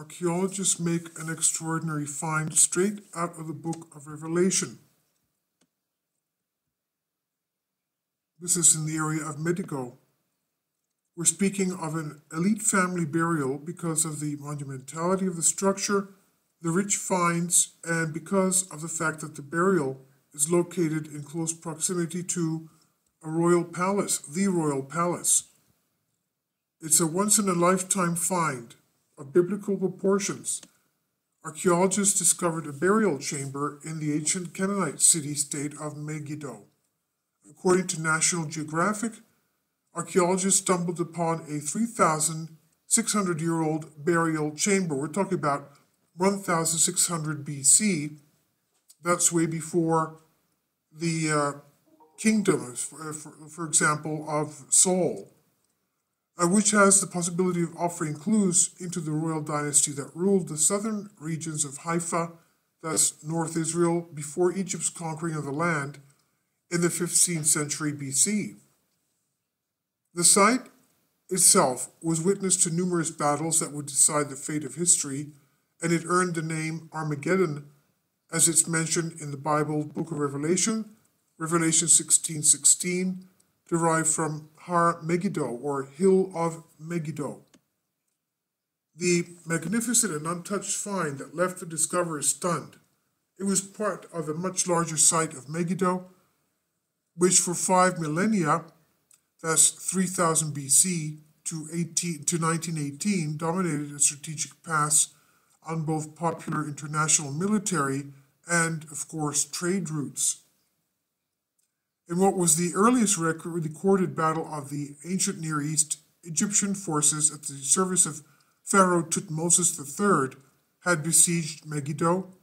archaeologists make an extraordinary find straight out of the book of Revelation. This is in the area of Medigo. We're speaking of an elite family burial because of the monumentality of the structure, the rich finds, and because of the fact that the burial is located in close proximity to a royal palace, the royal palace. It's a once-in-a-lifetime find of biblical proportions. Archaeologists discovered a burial chamber in the ancient Canaanite city-state of Megiddo. According to National Geographic, archaeologists stumbled upon a 3,600-year-old burial chamber. We're talking about 1,600 BC. That's way before the kingdom, for example, of Saul, which has the possibility of offering clues into the royal dynasty that ruled the southern regions of Haifa, that's North Israel, before Egypt's conquering of the land in the 15th century BC. The site itself was witness to numerous battles that would decide the fate of history, and it earned the name Armageddon, as it's mentioned in the Bible book of Revelation, Revelation 16:16, derived from Har Megiddo, or Hill of Megiddo. The magnificent and untouched find that left the discoverers stunned. It was part of a much larger site of Megiddo, which for 5 millennia, that's 3000 BC to 1918, dominated a strategic pass on both popular international military and, of course, trade routes. In what was the earliest recorded battle of the ancient Near East, Egyptian forces at the service of Pharaoh Thutmose III had besieged Megiddo,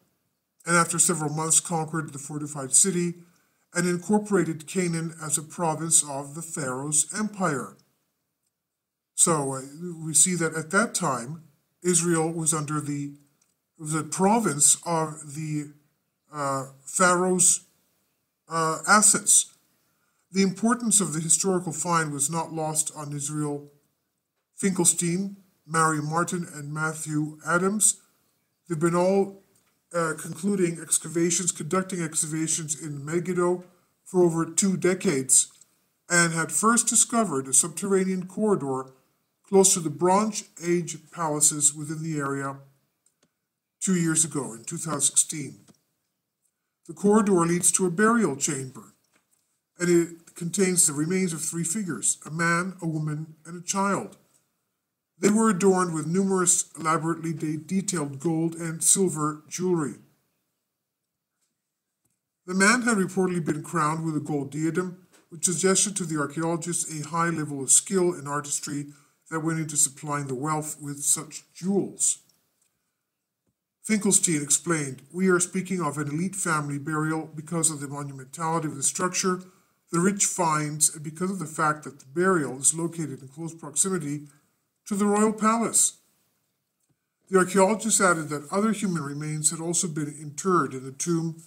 and after several months conquered the fortified city and incorporated Canaan as a province of the Pharaoh's empire. So we see that at that time, Israel was under the province of the Pharaoh's assets. The importance of the historical find was not lost on Israel Finkelstein, Mary Martin, and Matthew Adams. They've been all conducting excavations in Megiddo for over 2 decades, and had first discovered a subterranean corridor close to the Bronze Age palaces within the area 2 years ago, in 2016. The corridor leads to a burial chamber, and it contains the remains of 3 figures, a man, a woman, and a child. They were adorned with numerous elaborately detailed gold and silver jewelry. The man had reportedly been crowned with a gold diadem, which suggested to the archaeologists a high level of skill and artistry that went into supplying the wealth with such jewels. Finkelstein explained, "We are speaking of an elite family burial because of the monumentality of the structure, the rich finds, and because of the fact that the burial is located in close proximity to the royal palace." The archaeologists added that other human remains had also been interred in the tomb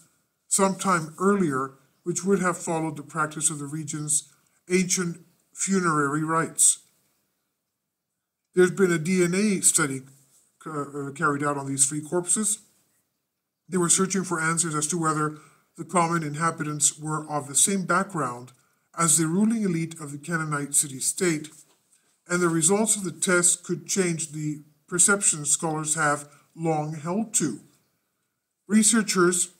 sometime earlier, which would have followed the practice of the region's ancient funerary rites. There's been a DNA study carried out on these 3 corpses. They were searching for answers as to whether the common inhabitants were of the same background as the ruling elite of the Canaanite city-state, and the results of the test could change the perception scholars have long held to. Researchers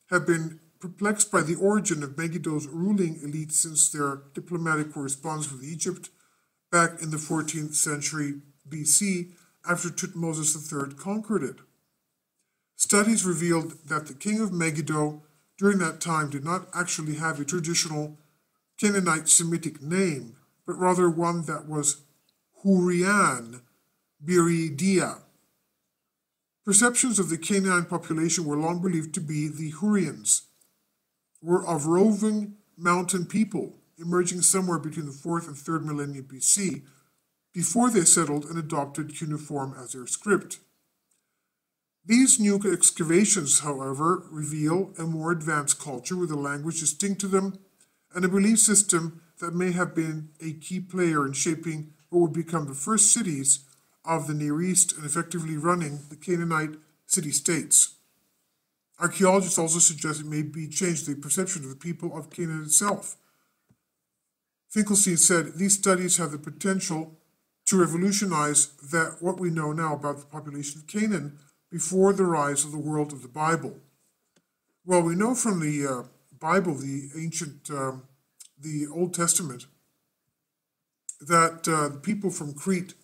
have been perplexed by the origin of Megiddo's ruling elite since their diplomatic correspondence with Egypt back in the 14th century BC after Thutmose III conquered it. Studies revealed that the king of Megiddo during that time did not actually have a traditional Canaanite Semitic name, but rather one that was Hurian Biridia. Perceptions of the Canaan population were long believed to be the Hurrians, were of roving mountain people emerging somewhere between the 4th and 3rd millennium BC, before they settled and adopted cuneiform as their script. These new excavations, however, reveal a more advanced culture with a language distinct to them and a belief system that may have been a key player in shaping what would become the first cities of the Near East and effectively running the Canaanite city-states. Archaeologists also suggest it may be changed the perception of the people of Canaan itself. Finkelstein said, these studies have the potential to revolutionize what we know now about the population of Canaan before the rise of the world of the Bible. Well, we know from the Bible, the ancient, the Old Testament, that the people from Crete,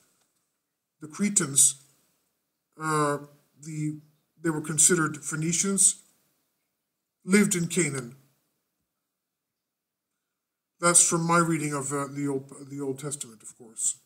the Cretans, they were considered Phoenicians, lived in Canaan. That's from my reading of the Old Testament, of course.